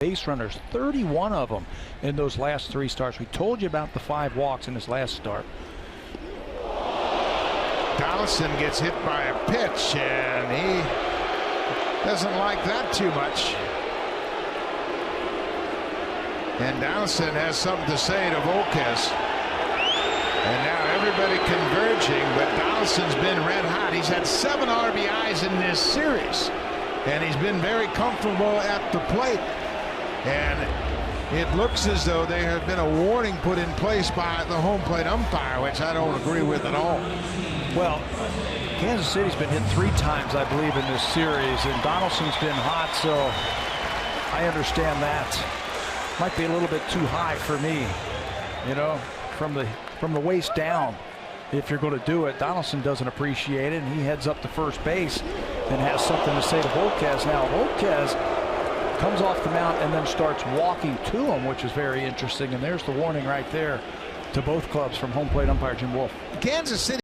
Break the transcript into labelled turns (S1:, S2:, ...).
S1: base runners, 31 of them in those last 3 starts. We told you about the 5 walks in his last start.
S2: Donaldson gets hit by a pitch, and he doesn't like that too much. And Donaldson has something to say to Volquez. And now everybody converging, but Donaldson's been red hot. He's had 7 RBIs in this series, and he's been very comfortable at the plate. And it looks as though there have been a warning put in place by the home plate umpire, which I don't agree with at all.
S1: Well, Kansas City's been hit 3 times, I believe, in this series, and Donaldson's been hot, so I understand that. Might be a little bit too high for me, you know, from the waist down. If you're going to do it, Donaldson doesn't appreciate it, and he heads up to first base and has something to say to Volquez. Now, Volquez comes off the mound and then starts walking to him, which is very interesting. And there's the warning right there to both clubs from home plate umpire Jim Wolf.
S2: Kansas City